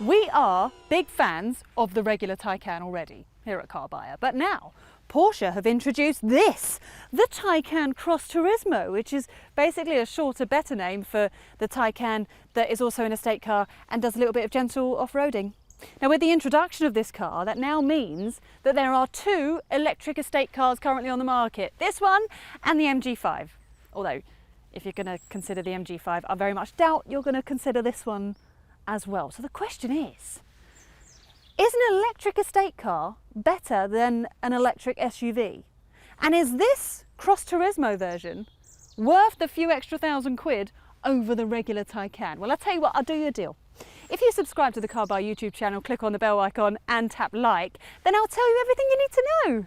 We are big fans of the regular Taycan already here at Carbuyer, but now Porsche have introduced this, the Taycan Cross Turismo, which is basically a shorter, better name for the Taycan that is also an estate car and does a little bit of gentle off-roading. Now, with the introduction of this car, that now means that there are two electric estate cars currently on the market, this one and the MG5. Although, if you're going to consider the MG5, I very much doubt you're going to consider this one as well. So the question is an electric estate car better than an electric SUV? And is this Cross Turismo version worth the few extra £1,000 over the regular Taycan? Well, I'll tell you what, I'll do you a deal. If you subscribe to the Carbuyer YouTube channel, click on the bell icon and tap like, then I'll tell you everything you need to know.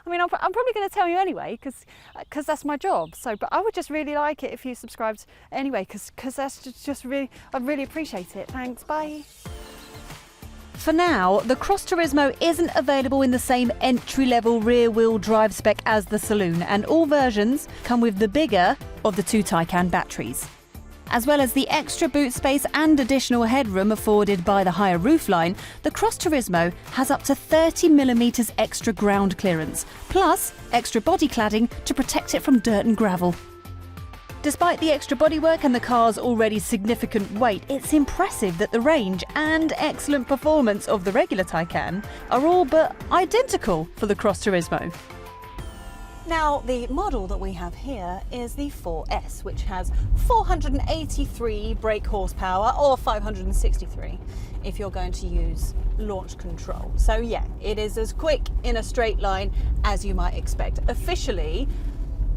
I mean, I'm probably going to tell you anyway, because that's my job. So, but I would just really like it if you subscribed anyway, because that's just really, I'd really appreciate it. Thanks, bye. For now, the Cross Turismo isn't available in the same entry-level rear-wheel drive spec as the Saloon, and all versions come with the bigger of the two Taycan batteries. As well as the extra boot space and additional headroom afforded by the higher roofline, the Cross Turismo has up to 30mm extra ground clearance, plus extra body cladding to protect it from dirt and gravel. Despite the extra bodywork and the car's already significant weight, it's impressive that the range and excellent performance of the regular Taycan are all but identical for the Cross Turismo. Now, the model that we have here is the 4S, which has 483 brake horsepower, or 563 if you're going to use launch control. So yeah, it is as quick in a straight line as you might expect. Officially,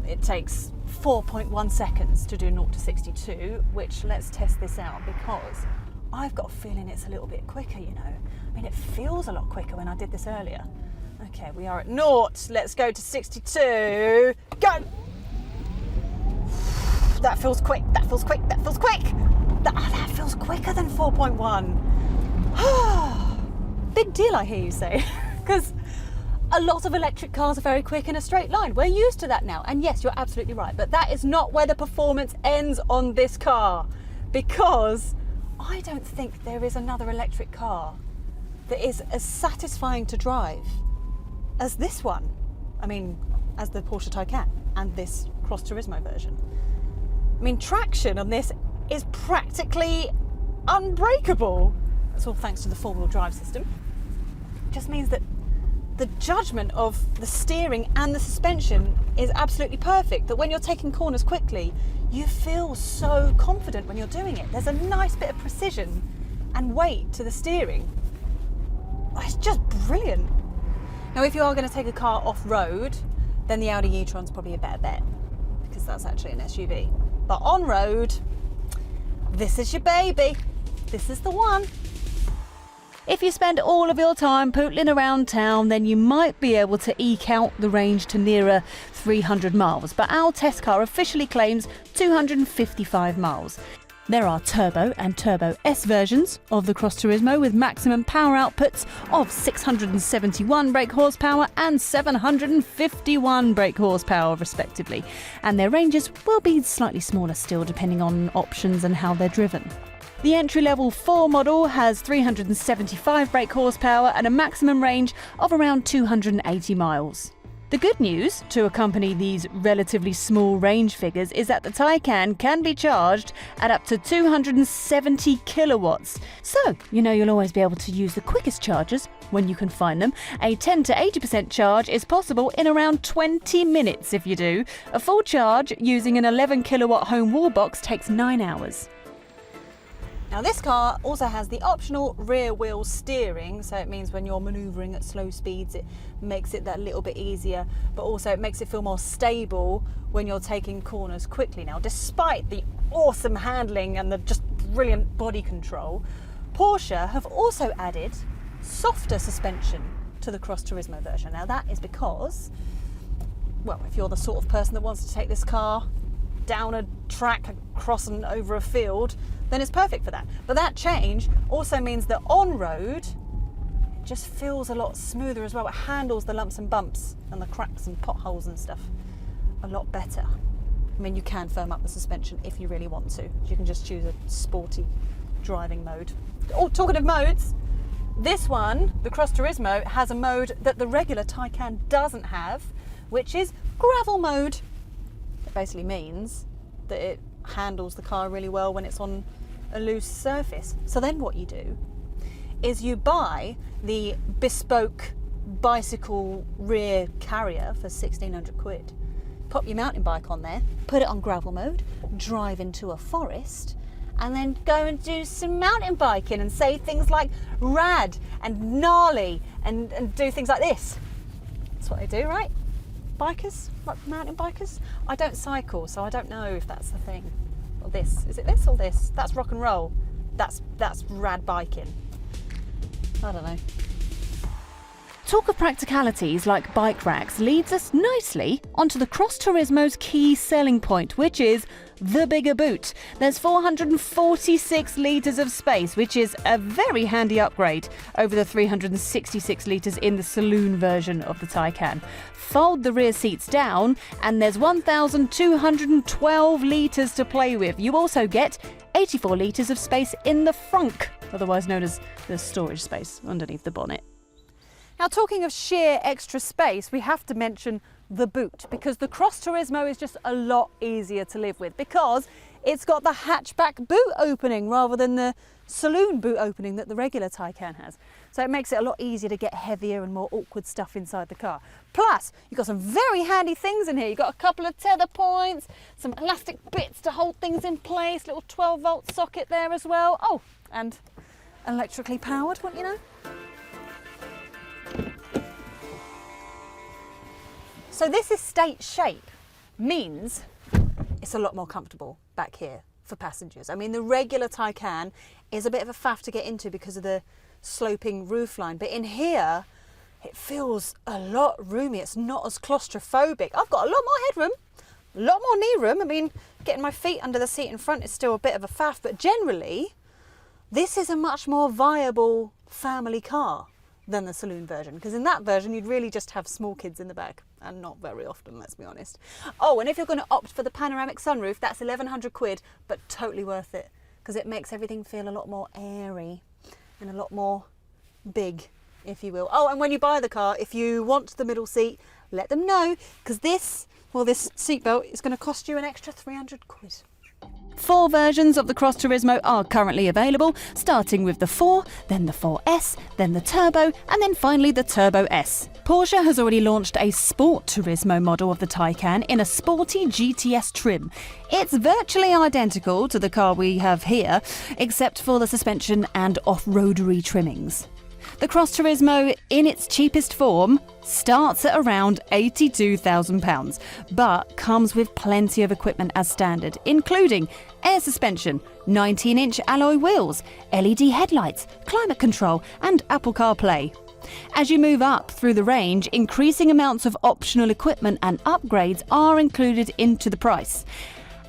it takes 4.1 seconds to do 0 to 62, which let's test this out, because I've got a feeling it's a little bit quicker, you know. I mean, it feels a lot quicker when I did this earlier. Okay, we are at 0. Let's go to 62. Go! That feels quick, that feels quick, that feels quick. That feels quicker than 4.1. Big deal, I hear you say. Because a lot of electric cars are very quick in a straight line. We're used to that now. And yes, you're absolutely right. But that is not where the performance ends on this car. Because I don't think there is another electric car that is as satisfying to drive as this one. I mean, as the Porsche Taycan and this Cross Turismo version. I mean, traction on this is practically unbreakable. That's all thanks to the four-wheel drive system. It just means that the judgment of the steering and the suspension is absolutely perfect, that when you're taking corners quickly, you feel so confident when you're doing it. There's a nice bit of precision and weight to the steering. It's just brilliant. Now, if you are going to take a car off-road, then the Audi e-tron's probably a better bet, because that's actually an SUV. But on-road, this is your baby. This is the one. If you spend all of your time pootling around town, then you might be able to eke out the range to nearer 300 miles. But our test car officially claims 255 miles. There are Turbo and Turbo S versions of the Cross Turismo with maximum power outputs of 671 brake horsepower and 751 brake horsepower respectively, and their ranges will be slightly smaller still depending on options and how they're driven. The entry-level 4 model has 375 brake horsepower and a maximum range of around 280 miles. The good news to accompany these relatively small range figures is that the Taycan can be charged at up to 270 kilowatts. So, you know, you'll always be able to use the quickest chargers when you can find them. A 10 to 80% charge is possible in around 20 minutes if you do. A full charge using an 11 kilowatt home wall box takes 9 hours. Now, this car also has the optional rear wheel steering, so it means when you're manoeuvring at slow speeds it makes it that little bit easier, but also it makes it feel more stable when you're taking corners quickly. Now, despite the awesome handling and the just brilliant body control, Porsche have also added softer suspension to the Cross Turismo version. Now, that is because, well, if you're the sort of person that wants to take this car down a track, across and over a field, then it's perfect for that. But that change also means that on-road, it just feels a lot smoother as well. It handles the lumps and bumps and the cracks and potholes and stuff a lot better. I mean, you can firm up the suspension if you really want to. You can just choose a sporty driving mode. Oh, talking of modes, this one, the Cross Turismo, has a mode that the regular Taycan doesn't have, which is gravel mode. It basically means that it handles the car really well when it's on a loose surface. So then what you do is you buy the bespoke bicycle rear carrier for 1,600 quid. Pop your mountain bike on there, put it on gravel mode, drive into a forest, and then go and do some mountain biking and say things like rad and gnarly and do things like this. That's what they do, right? Bikers, like mountain bikers. I don't cycle, so I don't know if that's the thing. Or this, is it this or this? That's rock and roll. That's rad biking. I don't know. Talk of practicalities like bike racks leads us nicely onto the Cross Turismo's key selling point, which is the bigger boot. There's 446 litres of space, which is a very handy upgrade over the 366 litres in the saloon version of the Taycan. Fold the rear seats down and there's 1,212 litres to play with. You also get 84 litres of space in the frunk, otherwise known as the storage space underneath the bonnet. Now, talking of sheer extra space, we have to mention the boot, because the Cross Turismo is just a lot easier to live with because it's got the hatchback boot opening rather than the saloon boot opening that the regular Taycan has. So it makes it a lot easier to get heavier and more awkward stuff inside the car. Plus, you've got some very handy things in here. You've got a couple of tether points, some elastic bits to hold things in place, little 12-volt socket there as well. Oh, and electrically powered, wouldn't you know? So this estate shape means it's a lot more comfortable back here for passengers. I mean, the regular Taycan is a bit of a faff to get into because of the sloping roofline, but in here it feels a lot roomy. It's not as claustrophobic. I've got a lot more headroom, a lot more knee room. I mean, getting my feet under the seat in front is still a bit of a faff, but generally this is a much more viable family car than the saloon version, because in that version you'd really just have small kids in the back, and not very often, let's be honest. Oh, and if you're going to opt for the panoramic sunroof, that's 1,100 quid, but totally worth it because it makes everything feel a lot more airy and a lot more big, if you will. Oh, and when you buy the car, if you want the middle seat, let them know, because this seatbelt is going to cost you an extra 300 quid. 4 versions of the Cross Turismo are currently available, starting with the 4, then the 4S, then the Turbo, and then finally the Turbo S. Porsche has already launched a Sport Turismo model of the Taycan in a sporty GTS trim. It's virtually identical to the car we have here, except for the suspension and off-roadery trimmings. The Cross Turismo, in its cheapest form, starts at around £82,000, but comes with plenty of equipment as standard, including air suspension, 19-inch alloy wheels, LED headlights, climate control, and Apple CarPlay. As you move up through the range, increasing amounts of optional equipment and upgrades are included into the price.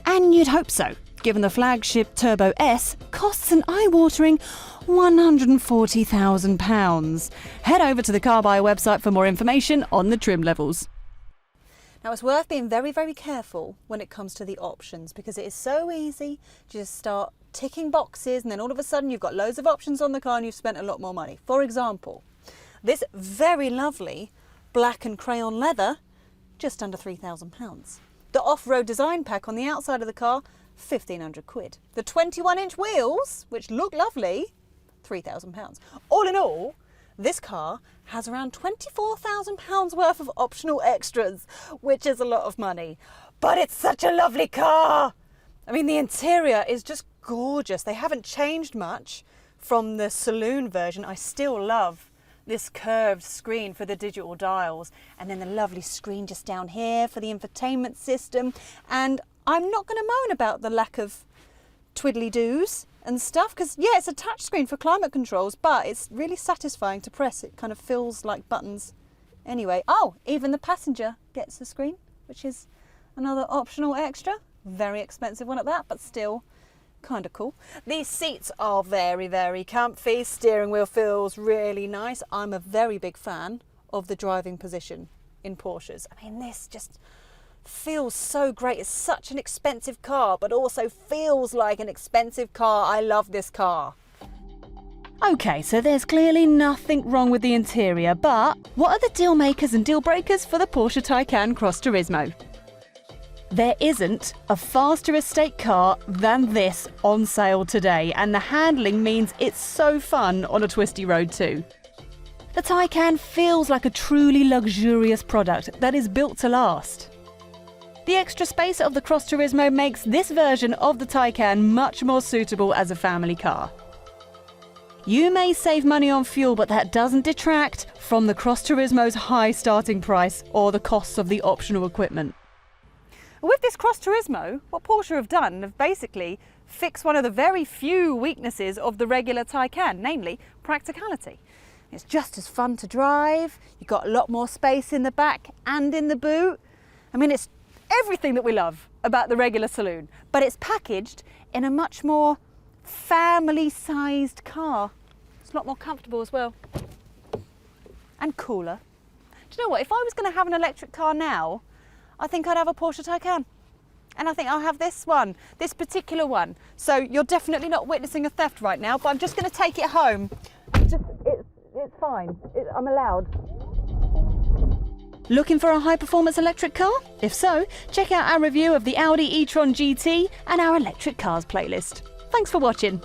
And you'd hope so, given the flagship Turbo S costs an eye-watering £140,000. Head over to the Carbuyer website for more information on the trim levels. Now, it's worth being very, very careful when it comes to the options, because it is so easy to just start ticking boxes and then all of a sudden you've got loads of options on the car and you've spent a lot more money. For example, this very lovely black and crayon leather, just under £3,000. The off-road design pack on the outside of the car, 1,500 quid. The 21-inch wheels, which look lovely, £3,000. All in all, this car has around £24,000 worth of optional extras, which is a lot of money. But it's such a lovely car! I mean, the interior is just gorgeous. They haven't changed much from the saloon version. I still love this curved screen for the digital dials, and then the lovely screen just down here for the infotainment system. And I'm not going to moan about the lack of twiddly-doos and stuff, because yeah, it's a touch screen for climate controls, but it's really satisfying to press. It kind of feels like buttons anyway. Oh, even the passenger gets a screen, which is another optional extra. Very expensive one at that, but still kind of cool. These seats are very, very comfy. Steering wheel feels really nice. I'm a very big fan of the driving position in Porsches. I mean, this just feels so great. It's such an expensive car, but also feels like an expensive car. I love this car. Okay, so there's clearly nothing wrong with the interior, but what are the deal makers and deal breakers for the Porsche Taycan Cross Turismo? There isn't a faster estate car than this on sale today, and the handling means it's so fun on a twisty road too. The Taycan feels like a truly luxurious product that is built to last. The extra space of the Cross Turismo makes this version of the Taycan much more suitable as a family car. You may save money on fuel, but that doesn't detract from the Cross Turismo's high starting price or the costs of the optional equipment. With this Cross Turismo, what Porsche have done have basically fixed one of the very few weaknesses of the regular Taycan, namely practicality. It's just as fun to drive, you've got a lot more space in the back and in the boot. I mean, it's everything that we love about the regular saloon, but it's packaged in a much more family-sized car. It's a lot more comfortable as well, and cooler. Do you know what, if I was going to have an electric car now, I think I'd have a Porsche Taycan. And I think I'll have this one, this particular one. So you're definitely not witnessing a theft right now, but I'm just going to take it home. It's fine, I'm allowed. Looking for a high-performance electric car? If so, check out our review of the Audi e-tron GT and our electric cars playlist. Thanks for watching.